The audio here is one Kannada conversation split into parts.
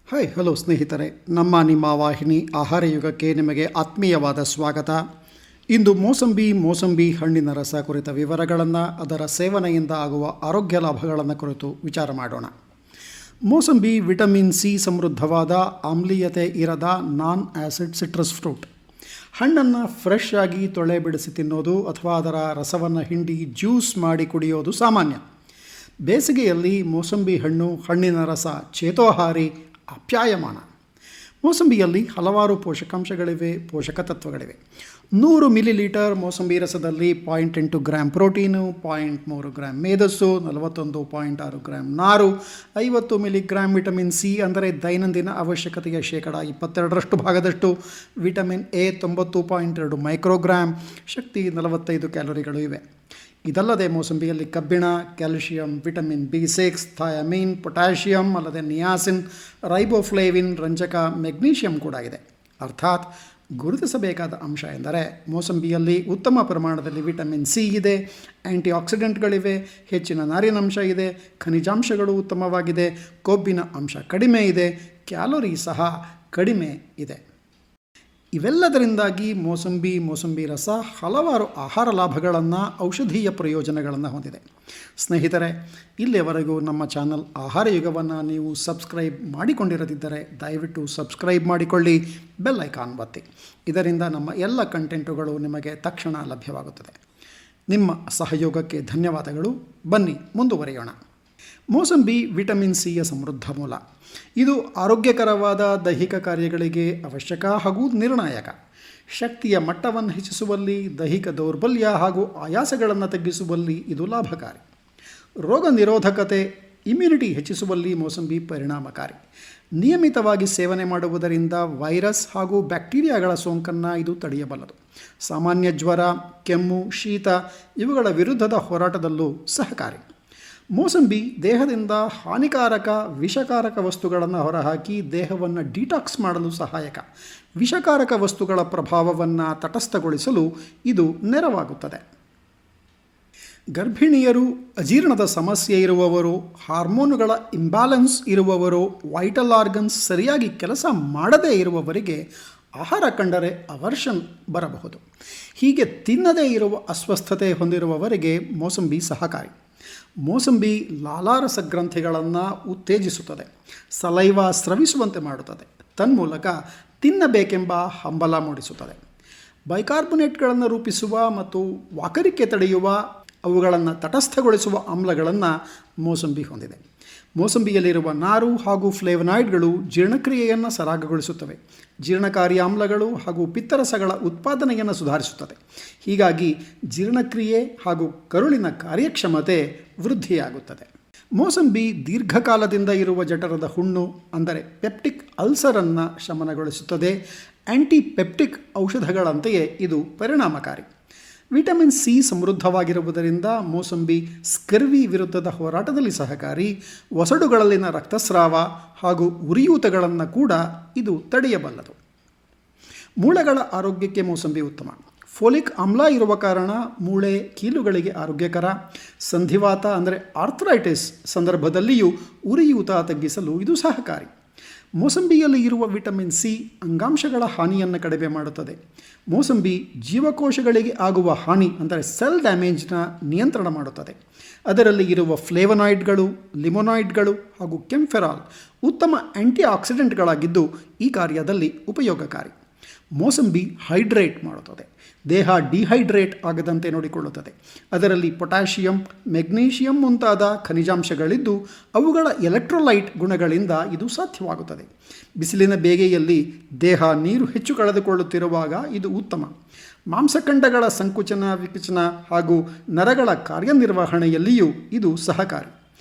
ಹಾಯ್ ಹಲೋ ಸ್ನೇಹಿತರೆ, ನಿಮ್ಮ ವಾಹಿನಿ ಆಹಾರ ಯುಗಕ್ಕೆ ನಿಮಗೆ ಆತ್ಮೀಯವಾದ ಸ್ವಾಗತ. ಇಂದು ಮೋಸಂಬಿ ಹಣ್ಣಿನ ರಸ ಕುರಿತ ವಿವರಗಳನ್ನು, ಅದರ ಸೇವನೆಯಿಂದ ಆಗುವ ಆರೋಗ್ಯ ಲಾಭಗಳನ್ನು ಕುರಿತು ವಿಚಾರ ಮಾಡೋಣ. ಮೋಸಂಬಿ ವಿಟಮಿನ್ ಸಿ ಸಮೃದ್ಧವಾದ, ಆಮ್ಲೀಯತೆ ಇರದ ನಾನ್ ಆ್ಯಸಿಡ್ ಸಿಟ್ರಸ್ ಫ್ರೂಟ್. ಹಣ್ಣನ್ನು ಫ್ರೆಶ್ ಆಗಿ ತೊಳೆ ಬಿಡಿಸಿ ತಿನ್ನೋದು ಅಥವಾ ಅದರ ರಸವನ್ನು ಹಿಂಡಿ ಜ್ಯೂಸ್ ಮಾಡಿ ಕುಡಿಯೋದು ಸಾಮಾನ್ಯ. ಬೇಸಿಗೆಯಲ್ಲಿ ಮೋಸಂಬಿ ಹಣ್ಣಿನ ರಸ ಚೇತೋಹಾರಿ, ಆಪ್ಯಾಯಮಾನ. ಮೋಸಂಬಿಯಲ್ಲಿ ಹಲವಾರು ಪೋಷಕ ತತ್ವಗಳಿವೆ. 100 ಮಿಲಿಲೀಟರ್ ಮೋಸಂಬಿ ರಸದಲ್ಲಿ 0.8 ಗ್ರಾಂ ಪ್ರೋಟೀನು, 0.3 ಗ್ರಾಂ ಮೇಧಸ್ಸು, 41.6 ಗ್ರಾಂ ನಾರು, 50 ಮಿಲಿಗ್ರಾಂ ವಿಟಮಿನ್ ಸಿ ಅಂದರೆ ದೈನಂದಿನ ಅವಶ್ಯಕತೆಯ 22% ಭಾಗದಷ್ಟು, ವಿಟಮಿನ್ ಎ 90.2 ಮೈಕ್ರೋಗ್ರಾಂ, ಶಕ್ತಿ 45 ಕ್ಯಾಲೋರಿಗಳು ಇವೆ. ಇದಲ್ಲದೆ ಮೋಸಂಬಿಯಲ್ಲಿ ಕಬ್ಬಿಣ, ಕ್ಯಾಲ್ಶಿಯಂ, ವಿಟಮಿನ್ ಬಿ6, ಥಯಾಮಿನ್, ಪೊಟ್ಯಾಷಿಯಂ, ಅಲ್ಲದೆ ನಿಯಾಸಿನ್, ರೈಬೋಫ್ಲೇವಿನ್, ರಂಜಕ, ಮೆಗ್ನೀಷಿಯಂ ಕೂಡ ಇದೆ. ಅರ್ಥಾತ್ ಗುರುತಿಸಬೇಕಾದ ಅಂಶ ಎಂದರೆ ಮೋಸಂಬಿಯಲ್ಲಿ ಉತ್ತಮ ಪ್ರಮಾಣದಲ್ಲಿ ವಿಟಮಿನ್ ಸಿ ಇದೆ, ಆ್ಯಂಟಿ ಆಕ್ಸಿಡೆಂಟ್ಗಳಿವೆ, ಹೆಚ್ಚಿನ ನಾರಿನಂಶ ಇದೆ, ಖನಿಜಾಂಶಗಳು ಉತ್ತಮವಾಗಿದೆ, ಕೊಬ್ಬಿನ ಅಂಶ ಕಡಿಮೆ ಇದೆ, ಕ್ಯಾಲೋರಿ ಸಹ ಕಡಿಮೆ ಇದೆ. ಇವೆಲ್ಲದರಿಂದಾಗಿ ಮೋಸಂಬಿ ರಸ ಹಲವಾರು ಆಹಾರ ಲಾಭಗಳನ್ನು, ಔಷಧೀಯ ಪ್ರಯೋಜನಗಳನ್ನು ಹೊಂದಿದೆ. ಸ್ನೇಹಿತರೆ, ಇಲ್ಲಿಯವರೆಗೂ ನಮ್ಮ ಚಾನಲ್ ಆಹಾರ ಯುಗವನ್ನು ನೀವು ಸಬ್ಸ್ಕ್ರೈಬ್ ಮಾಡಿಕೊಂಡಿರದಿದ್ದರೆ ದಯವಿಟ್ಟು ಸಬ್ಸ್ಕ್ರೈಬ್ ಮಾಡಿಕೊಳ್ಳಿ, ಬೆಲ್ ಐಕಾನ್ ಒತ್ತಿ. ಇದರಿಂದ ನಮ್ಮ ಎಲ್ಲ ಕಂಟೆಂಟುಗಳು ನಿಮಗೆ ತಕ್ಷಣ ಲಭ್ಯವಾಗುತ್ತದೆ. ನಿಮ್ಮ ಸಹಯೋಗಕ್ಕೆ ಧನ್ಯವಾದಗಳು. ಬನ್ನಿ ಮುಂದುವರಿಯೋಣ. ಮೋಸಂಬಿ ವಿಟಮಿನ್ ಸಿಯ ಸಮೃದ್ಧ ಮೂಲ. ಇದು ಆರೋಗ್ಯಕರವಾದ ದೈಹಿಕ ಕಾರ್ಯಗಳಿಗೆ ಅವಶ್ಯಕ ಹಾಗೂ ನಿರ್ಣಾಯಕ. ಶಕ್ತಿಯ ಮಟ್ಟವನ್ನು ಹೆಚ್ಚಿಸುವಲ್ಲಿ, ದೈಹಿಕ ದೌರ್ಬಲ್ಯ ಹಾಗೂ ಆಯಾಸಗಳನ್ನು ತಗ್ಗಿಸುವಲ್ಲಿ ಇದು ಲಾಭಕಾರಿ. ರೋಗ ನಿರೋಧಕತೆ, ಇಮ್ಯುನಿಟಿ ಹೆಚ್ಚಿಸುವಲ್ಲಿ ಮೋಸಂಬಿ ಪರಿಣಾಮಕಾರಿ. ನಿಯಮಿತವಾಗಿ ಸೇವನೆ ಮಾಡುವುದರಿಂದ ವೈರಸ್ ಹಾಗೂ ಬ್ಯಾಕ್ಟೀರಿಯಾಗಳ ಸೋಂಕನ್ನು ಇದು ತಡೆಯಬಲ್ಲದು. ಸಾಮಾನ್ಯ ಜ್ವರ, ಕೆಮ್ಮು, ಶೀತ ಇವುಗಳ ವಿರುದ್ಧದ ಹೋರಾಟದಲ್ಲೂ ಸಹಕಾರಿ. ಮೋಸಂಬಿ ದೇಹದಿಂದ ಹಾನಿಕಾರಕ, ವಿಷಕಾರಕ ವಸ್ತುಗಳನ್ನು ಹೊರಹಾಕಿ ದೇಹವನ್ನು ಡಿಟಾಕ್ಸ್ ಮಾಡಲು ಸಹಾಯಕ. ವಿಷಕಾರಕ ವಸ್ತುಗಳ ಪ್ರಭಾವವನ್ನು ತಟಸ್ಥಗೊಳಿಸಲು ಇದು ನೆರವಾಗುತ್ತದೆ. ಗರ್ಭಿಣಿಯರು, ಅಜೀರ್ಣದ ಸಮಸ್ಯೆ ಇರುವವರು, ಹಾರ್ಮೋನುಗಳ ಇಂಬ್ಯಾಲೆನ್ಸ್ ಇರುವವರು, ವೈಟಲ್ ಆರ್ಗನ್ಸ್ ಸರಿಯಾಗಿ ಕೆಲಸ ಮಾಡದೇ ಇರುವವರಿಗೆ ಆಹಾರ ಕಂಡರೆ ಅವರ್ಷನ್ ಬರಬಹುದು. ಹೀಗೆ ತಿನ್ನದೇ ಇರುವ ಅಸ್ವಸ್ಥತೆ ಹೊಂದಿರುವವರಿಗೆ ಮೋಸಂಬಿ ಸಹಕಾರಿ. ಮೋಸಂಬಿ ಲಾಲಾರಸ ಗ್ರಂಥಿಗಳನ್ನು ಉತ್ತೇಜಿಸುತ್ತದೆ, ಸಲೈವ ಸ್ರವಿಸುವಂತೆ ಮಾಡುತ್ತದೆ, ತನ್ಮೂಲಕ ತಿನ್ನಬೇಕೆಂಬ ಹಂಬಲ ಮೂಡಿಸುತ್ತದೆ. ಬೈಕಾರ್ಬೊನೇಟ್ಗಳನ್ನು ರೂಪಿಸುವ ಮತ್ತು ವಾಕರಿಕೆ ತಡೆಯುವ, ಅವುಗಳನ್ನು ತಟಸ್ಥಗೊಳಿಸುವ ಆಮ್ಲಗಳನ್ನು ಮೋಸಂಬಿ ಹೊಂದಿದೆ. ಮೋಸಂಬಿಯಲ್ಲಿರುವ ನಾರು ಹಾಗೂ ಫ್ಲೇವನಾಯ್ಡ್ಗಳು ಜೀರ್ಣಕ್ರಿಯೆಯನ್ನು ಸರಾಗಗೊಳಿಸುತ್ತವೆ, ಜೀರ್ಣಕಾರಿ ಆಮ್ಲಗಳು ಹಾಗೂ ಪಿತ್ತರಸಗಳ ಉತ್ಪಾದನೆಯನ್ನು ಸುಧಾರಿಸುತ್ತದೆ. ಹೀಗಾಗಿ ಜೀರ್ಣಕ್ರಿಯೆ ಹಾಗೂ ಕರುಳಿನ ಕಾರ್ಯಕ್ಷಮತೆ ವೃದ್ಧಿಯಾಗುತ್ತದೆ. ಮೋಸಂಬಿ ದೀರ್ಘಕಾಲದಿಂದ ಇರುವ ಜಠರದ ಹುಣ್ಣು ಅಂದರೆ ಪೆಪ್ಟಿಕ್ ಅಲ್ಸರನ್ನು ಶಮನಗೊಳಿಸುತ್ತದೆ. ಆ್ಯಂಟಿಪೆಪ್ಟಿಕ್ ಔಷಧಗಳಂತೆಯೇ ಇದು ಪರಿಣಾಮಕಾರಿ. ವಿಟಮಿನ್ ಸಿ ಸಮೃದ್ಧವಾಗಿರುವುದರಿಂದ ಮೋಸಂಬಿ ಸ್ಕರ್ವಿ ವಿರುದ್ಧದ ಹೋರಾಟದಲ್ಲಿ ಸಹಕಾರಿ. ಒಸಡುಗಳಲ್ಲಿನ ರಕ್ತಸ್ರಾವ ಹಾಗೂ ಉರಿಯೂತಗಳನ್ನು ಕೂಡ ಇದು ತಡೆಯಬಲ್ಲದು. ಮೂಳೆಗಳ ಆರೋಗ್ಯಕ್ಕೆ ಮೋಸಂಬಿ ಉತ್ತಮ. ಫೋಲಿಕ್ ಆಮ್ಲ ಇರುವ ಕಾರಣ ಮೂಳೆ ಕೀಲುಗಳಿಗೆ ಆರೋಗ್ಯಕರ. ಸಂಧಿವಾತ ಅಂದರೆ ಆರ್ಥರೈಟಿಸ್ ಸಂದರ್ಭದಲ್ಲಿಯೂ ಉರಿಯೂತ ತಗ್ಗಿಸಲು ಇದು ಸಹಕಾರಿ. ಮೋಸಂಬಿಯಲ್ಲಿ ಇರುವ ವಿಟಮಿನ್ ಸಿ ಅಂಗಾಂಶಗಳ ಹಾನಿಯನ್ನು ಕಡಿಮೆ ಮಾಡುತ್ತದೆ. ಮೋಸಂಬಿ ಜೀವಕೋಶಗಳಿಗೆ ಆಗುವ ಹಾನಿ ಅಂದರೆ ಸೆಲ್ ಡ್ಯಾಮೇಜ್ನ ನಿಯಂತ್ರಣ ಮಾಡುತ್ತದೆ. ಅದರಲ್ಲಿ ಇರುವ ಫ್ಲೇವನಾಯ್ಡ್ಗಳು, ಲಿಮೊನಾಯ್ಡ್ಗಳು ಹಾಗೂ ಕೆಂಫೆರಾಲ್ ಉತ್ತಮ ಆ್ಯಂಟಿ ಆಕ್ಸಿಡೆಂಟ್ಗಳಾಗಿದ್ದು ಈ ಕಾರ್ಯದಲ್ಲಿ ಉಪಯೋಗಕಾರಿ. ಮೋಸಂಬಿ ಹೈಡ್ರೇಟ್ ಮಾಡುತ್ತದೆ, ದೇಹ ಡಿಹೈಡ್ರೇಟ್ ಆಗದಂತೆ ನೋಡಿಕೊಳ್ಳುತ್ತದೆ. ಅದರಲ್ಲಿ ಪೊಟ್ಯಾಷಿಯಂ, ಮೆಗ್ನೀಷಿಯಂ ಮುಂತಾದ ಖನಿಜಾಂಶಗಳಿದ್ದು ಅವುಗಳ ಎಲೆಕ್ಟ್ರೋಲೈಟ್ ಗುಣಗಳಿಂದ ಇದು ಸಾಧ್ಯವಾಗುತ್ತದೆ. ಬಿಸಿಲಿನ ಬೇಗೆಯಲ್ಲಿ ದೇಹ ನೀರು ಹೆಚ್ಚು ಕಳೆದುಕೊಳ್ಳುತ್ತಿರುವಾಗ ಇದು ಉತ್ತಮ. ಮಾಂಸಖಂಡಗಳ ಸಂಕುಚನ, ವಿಕಚನ ಹಾಗೂ ನರಗಳ ಕಾರ್ಯನಿರ್ವಹಣೆಯಲ್ಲಿಯೂ ಇದು ಸಹಕಾರಿ.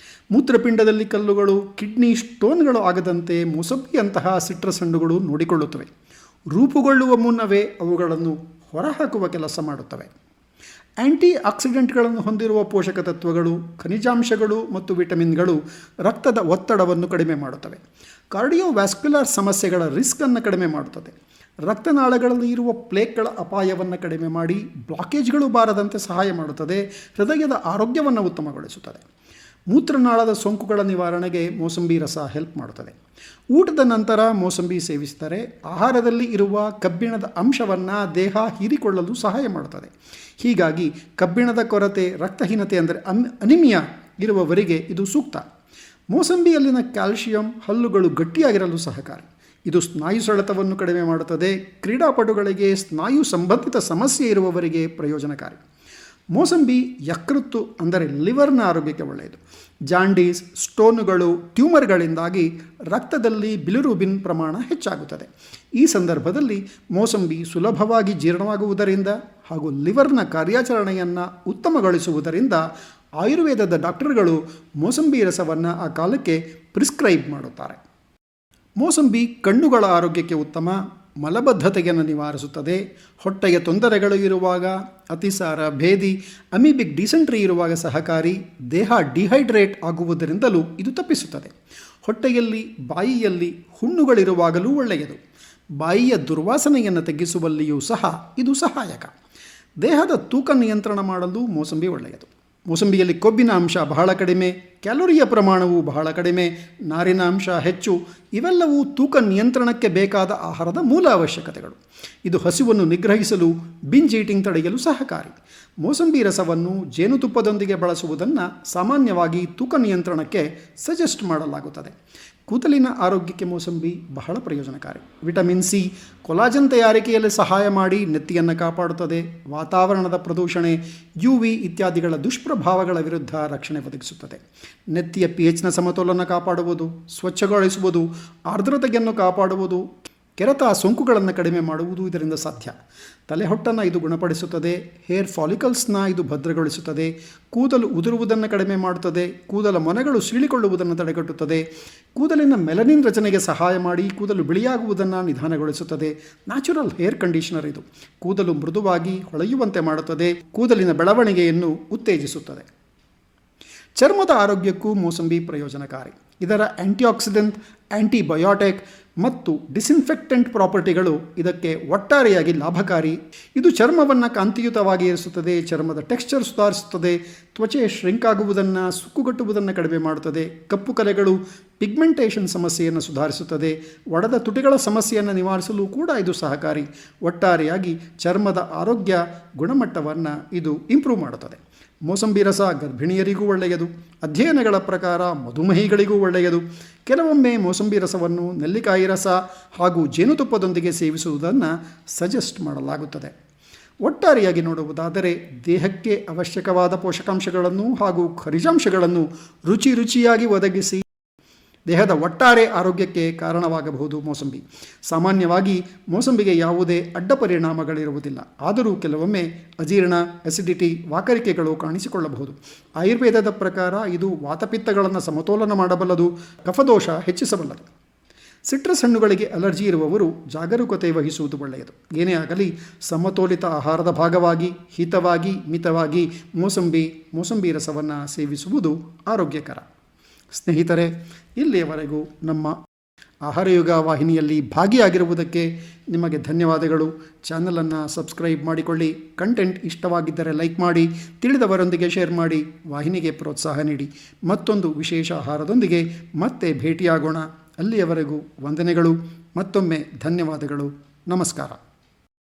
ಮೂತ್ರಪಿಂಡದಲ್ಲಿ ಕಲ್ಲುಗಳು, ಕಿಡ್ನಿ ಸ್ಟೋನ್ಗಳು ಆಗದಂತೆ ಮೋಸಂಬಿಯಂತಹ ಸಿಟ್ರಸ್ ಹಣ್ಣುಗಳು ನೋಡಿಕೊಳ್ಳುತ್ತವೆ. ರೂಪುಗೊಳ್ಳುವ ಮುನ್ನವೇ ಅವುಗಳನ್ನು ಹೊರಹಾಕುವ ಕೆಲಸ ಮಾಡುತ್ತವೆ. ಆ್ಯಂಟಿ ಆಕ್ಸಿಡೆಂಟ್ಗಳನ್ನು ಹೊಂದಿರುವ ಪೋಷಕ ತತ್ವಗಳು, ಖನಿಜಾಂಶಗಳು ಮತ್ತು ವಿಟಮಿನ್ಗಳು ರಕ್ತದ ಒತ್ತಡವನ್ನು ಕಡಿಮೆ ಮಾಡುತ್ತವೆ. ಕಾರ್ಡಿಯೋವ್ಯಾಸ್ಕ್ಯುಲರ್ ಸಮಸ್ಯೆಗಳ ರಿಸ್ಕನ್ನು ಕಡಿಮೆ ಮಾಡುತ್ತದೆ. ರಕ್ತನಾಳಗಳಲ್ಲಿ ಇರುವ ಪ್ಲೇಕ್ಗಳ ಅಪಾಯವನ್ನು ಕಡಿಮೆ ಮಾಡಿ ಬ್ಲಾಕೇಜ್ಗಳು ಬಾರದಂತೆ ಸಹಾಯ ಮಾಡುತ್ತದೆ. ಹೃದಯದ ಆರೋಗ್ಯವನ್ನು ಉತ್ತಮಗೊಳಿಸುತ್ತದೆ. ಮೂತ್ರನಾಳದ ಸೋಂಕುಗಳ ನಿವಾರಣೆಗೆ ಮೋಸಂಬಿ ರಸ ಹೆಲ್ಪ್ ಮಾಡುತ್ತದೆ. ಊಟದ ನಂತರ ಮೋಸಂಬಿ ಸೇವಿಸಿದರೆ ಆಹಾರದಲ್ಲಿ ಇರುವ ಕಬ್ಬಿಣದ ಅಂಶವನ್ನು ದೇಹ ಹೀರಿಕೊಳ್ಳಲು ಸಹಾಯ ಮಾಡುತ್ತದೆ. ಹೀಗಾಗಿ ಕಬ್ಬಿಣದ ಕೊರತೆ, ರಕ್ತಹೀನತೆ ಅಂದರೆ ಅನಿಮಿಯಾ ಇರುವವರಿಗೆ ಇದು ಸೂಕ್ತ. ಮೋಸಂಬಿಯಲ್ಲಿನ ಕ್ಯಾಲ್ಶಿಯಂ ಹಲ್ಲುಗಳು ಗಟ್ಟಿಯಾಗಿರಲು ಸಹಕಾರಿ. ಇದು ಸ್ನಾಯು ಸೆಳೆತವನ್ನು ಕಡಿಮೆ ಮಾಡುತ್ತದೆ. ಕ್ರೀಡಾಪಟುಗಳಿಗೆ, ಸ್ನಾಯು ಸಂಬಂಧಿತ ಸಮಸ್ಯೆ ಇರುವವರಿಗೆ ಪ್ರಯೋಜನಕಾರಿ. ಮೋಸಂಬಿ ಯಕೃತ್ತು ಅಂದರೆ ಲಿವರ್ನ ಆರೋಗ್ಯಕ್ಕೆ ಒಳ್ಳೆಯದು. ಜಾಂಡೀಸ್, ಸ್ಟೋನುಗಳು, ಟ್ಯೂಮರ್ಗಳಿಂದಾಗಿ ರಕ್ತದಲ್ಲಿ ಬಿಲಿರುಬಿನ್ ಪ್ರಮಾಣ ಹೆಚ್ಚಾಗುತ್ತದೆ. ಈ ಸಂದರ್ಭದಲ್ಲಿ ಮೋಸಂಬಿ ಸುಲಭವಾಗಿ ಜೀರ್ಣವಾಗುವುದರಿಂದ ಹಾಗೂ ಲಿವರ್ನ ಕಾರ್ಯಾಚರಣೆಯನ್ನು ಉತ್ತಮಗೊಳಿಸುವುದರಿಂದ ಆಯುರ್ವೇದದ ಡಾಕ್ಟರ್ಗಳು ಮೋಸಂಬಿ ರಸವನ್ನು ಆ ಕಾಲಕ್ಕೆ ಪ್ರಿಸ್ಕ್ರೈಬ್ ಮಾಡುತ್ತಾರೆ. ಮೋಸಂಬಿ ಕಣ್ಣುಗಳ ಆರೋಗ್ಯಕ್ಕೆ ಉತ್ತಮ. ಮಲಬದ್ಧತೆಯನ್ನು ನಿವಾರಿಸುತ್ತದೆ. ಹೊಟ್ಟೆಯ ತೊಂದರೆಗಳು ಇರುವಾಗ, ಅತಿಸಾರ, ಭೇದಿ, ಅಮೀಬಿಕ್ ಡಿಸೆಂಟ್ರಿ ಇರುವಾಗ ಸಹಕಾರಿ. ದೇಹ ಡಿಹೈಡ್ರೇಟ್ ಆಗುವುದರಿಂದಲೂ ಇದು ತಪ್ಪಿಸುತ್ತದೆ. ಹೊಟ್ಟೆಯಲ್ಲಿ, ಬಾಯಿಯಲ್ಲಿ ಹುಣ್ಣುಗಳಿರುವಾಗಲೂ ಒಳ್ಳೆಯದು. ಬಾಯಿಯ ದುರ್ವಾಸನೆಯನ್ನು ತಗ್ಗಿಸುವಲ್ಲಿಯೂ ಸಹ ಇದು ಸಹಾಯಕ. ದೇಹದ ತೂಕ ನಿಯಂತ್ರಣ ಮಾಡಲು ಮೋಸಂಬಿ ಒಳ್ಳೆಯದು. ಮೋಸಂಬಿಯಲ್ಲಿ ಕೊಬ್ಬಿನ ಅಂಶ ಬಹಳ ಕಡಿಮೆ, ಕ್ಯಾಲೋರಿಯ ಪ್ರಮಾಣವು ಬಹಳ ಕಡಿಮೆ, ನಾರಿನ ಅಂಶ ಹೆಚ್ಚು. ಇವೆಲ್ಲವೂ ತೂಕ ನಿಯಂತ್ರಣಕ್ಕೆ ಬೇಕಾದ ಆಹಾರದ ಮೂಲ ಅವಶ್ಯಕತೆಗಳು. ಇದು ಹಸಿವನ್ನು ನಿಗ್ರಹಿಸಲು, ಬಿಂಜ್ ಈಟಿಂಗ್ ತಡೆಯಲು ಸಹಕಾರಿ. ಮೋಸಂಬಿ ರಸವನ್ನು ಜೇನುತುಪ್ಪದೊಂದಿಗೆ ಬಳಸುವುದನ್ನು ಸಾಮಾನ್ಯವಾಗಿ ತೂಕ ನಿಯಂತ್ರಣಕ್ಕೆ ಸಜೆಸ್ಟ್ ಮಾಡಲಾಗುತ್ತದೆ. ಕೂದಲಿನ ಆರೋಗ್ಯಕ್ಕೆ ಮೋಸಂಬಿ ಬಹಳ ಪ್ರಯೋಜನಕಾರಿ. ವಿಟಮಿನ್ ಸಿ ಕೊಲಾಜನ್ ತಯಾರಿಕೆಯಲ್ಲಿ ಸಹಾಯ ಮಾಡಿ ನೆತ್ತಿಯನ್ನು ಕಾಪಾಡುತ್ತದೆ. ವಾತಾವರಣದ ಪ್ರದೂಷಣೆ, UV ಇತ್ಯಾದಿಗಳ ದುಷ್ಪ್ರಭಾವಗಳ ವಿರುದ್ಧ ರಕ್ಷಣೆ ಒದಗಿಸುತ್ತದೆ. ನೆತ್ತಿಯ pHನ ಸಮತೋಲನ ಕಾಪಾಡುವುದು, ಸ್ವಚ್ಛಗೊಳಿಸುವುದು, ಆರ್ದ್ರತೆಯನ್ನು ಕಾಪಾಡುವುದು, ಕೆರೆತ ಸೋಂಕುಗಳನ್ನು ಕಡಿಮೆ ಮಾಡುವುದು ಇದರಿಂದ ಸಾಧ್ಯ. ತಲೆಹೊಟ್ಟನ್ನು ಇದು ಗುಣಪಡಿಸುತ್ತದೆ. ಹೇರ್ ಫಾಲಿಕಲ್ಸ್ನ ಇದು ಭದ್ರಗೊಳಿಸುತ್ತದೆ. ಕೂದಲು ಉದುರುವುದನ್ನು ಕಡಿಮೆ ಮಾಡುತ್ತದೆ. ಕೂದಲ ಮೊನೆಗಳು ಸೀಳಿಕೊಳ್ಳುವುದನ್ನು ತಡೆಗಟ್ಟುತ್ತದೆ. ಕೂದಲಿನ ಮೆಲನಿನ್ ರಚನೆಗೆ ಸಹಾಯ ಮಾಡಿ ಕೂದಲು ಬಿಳಿಯಾಗುವುದನ್ನು ನಿಧಾನಗೊಳಿಸುತ್ತದೆ. ನ್ಯಾಚುರಲ್ ಹೇರ್ ಕಂಡೀಷನರ್ ಇದು. ಕೂದಲು ಮೃದುವಾಗಿ ಹೊಳೆಯುವಂತೆ ಮಾಡುತ್ತದೆ. ಕೂದಲಿನ ಬೆಳವಣಿಗೆಯನ್ನು ಉತ್ತೇಜಿಸುತ್ತದೆ. ಚರ್ಮದ ಆರೋಗ್ಯಕ್ಕೂ ಮೋಸಂಬಿ ಪ್ರಯೋಜನಕಾರಿ. ಇದರ ಆ್ಯಂಟಿಆಕ್ಸಿಡೆಂಟ್, ಆ್ಯಂಟಿಬಯೋಟಿಕ್ ಮತ್ತು ಡಿಸ್ಇನ್ಫೆಕ್ಟೆಂಟ್ ಪ್ರಾಪರ್ಟಿಗಳು ಇದಕ್ಕೆ ಒಟ್ಟಾರೆಯಾಗಿ ಲಾಭಕಾರಿ. ಇದು ಚರ್ಮವನ್ನು ಕಾಂತಿಯುತವಾಗಿ ಇರಿಸುತ್ತದೆ. ಚರ್ಮದ ಟೆಕ್ಸ್ಚರ್ ಸುಧಾರಿಸುತ್ತದೆ. ತ್ವಚೆ ಶ್ರಿಂಕ್ ಆಗುವುದನ್ನು, ಸುಕ್ಕುಗಟ್ಟುವುದನ್ನು ಕಡಿಮೆ ಮಾಡುತ್ತದೆ. ಕಪ್ಪು ಕಲೆಗಳು, ಪಿಗ್ಮೆಂಟೇಷನ್ ಸಮಸ್ಯೆಯನ್ನು ಸುಧಾರಿಸುತ್ತದೆ. ಒಡೆದ ತುಟಿಗಳ ಸಮಸ್ಯೆಯನ್ನು ನಿವಾರಿಸಲು ಕೂಡ ಇದು ಸಹಕಾರಿ. ಒಟ್ಟಾರೆಯಾಗಿ ಚರ್ಮದ ಆರೋಗ್ಯ ಗುಣಮಟ್ಟವನ್ನು ಇದು ಇಂಪ್ರೂವ್ ಮಾಡುತ್ತದೆ. ಮೋಸಂಬಿ ರಸ ಗರ್ಭಿಣಿಯರಿಗೂ ಒಳ್ಳೆಯದು. ಅಧ್ಯಯನಗಳ ಪ್ರಕಾರ ಮಧುಮೇಹಿಗಳಿಗೂ ಒಳ್ಳೆಯದು. ಕೆಲವೊಮ್ಮೆ ಮೋಸಂಬಿ ರಸವನ್ನು ನೆಲ್ಲಿಕಾಯಿ ರಸ ಹಾಗೂ ಜೇನುತುಪ್ಪದೊಂದಿಗೆ ಸೇವಿಸುವುದನ್ನು ಸಜೆಸ್ಟ್ ಮಾಡಲಾಗುತ್ತದೆ. ಒಟ್ಟಾರೆಯಾಗಿ ನೋಡುವುದಾದರೆ ದೇಹಕ್ಕೆ ಅವಶ್ಯಕವಾದ ಪೋಷಕಾಂಶಗಳನ್ನು ಹಾಗೂ ಖನಿಜಾಂಶಗಳನ್ನು ರುಚಿಯಾಗಿ ಒದಗಿಸಿ ದೇಹದ ಒಟ್ಟಾರೆ ಆರೋಗ್ಯಕ್ಕೆ ಕಾರಣವಾಗಬಹುದು ಮೋಸಂಬಿ. ಸಾಮಾನ್ಯವಾಗಿ ಮೋಸಂಬಿಗೆ ಯಾವುದೇ ಅಡ್ಡ ಪರಿಣಾಮಗಳಿರುವುದಿಲ್ಲ. ಆದರೂ ಕೆಲವೊಮ್ಮೆ ಅಜೀರ್ಣ, ಅಸಿಡಿಟಿ, ವಾಕರಿಕೆಗಳು ಕಾಣಿಸಿಕೊಳ್ಳಬಹುದು. ಆಯುರ್ವೇದದ ಪ್ರಕಾರ ಇದು ವಾತಪಿತ್ತಗಳನ್ನು ಸಮತೋಲನ ಮಾಡಬಲ್ಲದು, ಕಫದೋಷ ಹೆಚ್ಚಿಸಬಲ್ಲದು. ಸಿಟ್ರಸ್ ಹಣ್ಣುಗಳಿಗೆ ಅಲರ್ಜಿ ಇರುವವರು ಜಾಗರೂಕತೆ ವಹಿಸುವುದು ಒಳ್ಳೆಯದು. ಏನೇ ಆಗಲಿ ಸಮತೋಲಿತ ಆಹಾರದ ಭಾಗವಾಗಿ ಹಿತವಾಗಿ ಮಿತವಾಗಿ ಮೋಸಂಬಿ ರಸವನ್ನು ಸೇವಿಸುವುದು ಆರೋಗ್ಯಕರ. ಸ್ನೇಹಿತರೆ, ಇಲ್ಲಿಯವರೆಗೂ ನಮ್ಮ ಆಹಾರಯುಗ ವಾಹಿನಿಯಲ್ಲಿ ಭಾಗಿಯಾಗಿರುವುದಕ್ಕೆ ನಿಮಗೆ ಧನ್ಯವಾದಗಳು. ಚಾನಲನ್ನು ಸಬ್ಸ್ಕ್ರೈಬ್ ಮಾಡಿಕೊಳ್ಳಿ. ಕಂಟೆಂಟ್ ಇಷ್ಟವಾಗಿದ್ದರೆ ಲೈಕ್ ಮಾಡಿ, ತಿಳಿದವರೊಂದಿಗೆ ಶೇರ್ ಮಾಡಿ, ವಾಹಿನಿಗೆ ಪ್ರೋತ್ಸಾಹ ನೀಡಿ. ಮತ್ತೊಂದು ವಿಶೇಷ ಆಹಾರದೊಂದಿಗೆ ಮತ್ತೆ ಭೇಟಿಯಾಗೋಣ. ಅಲ್ಲಿಯವರೆಗೂ ವಂದನೆಗಳು. ಮತ್ತೊಮ್ಮೆ ಧನ್ಯವಾದಗಳು. ನಮಸ್ಕಾರ.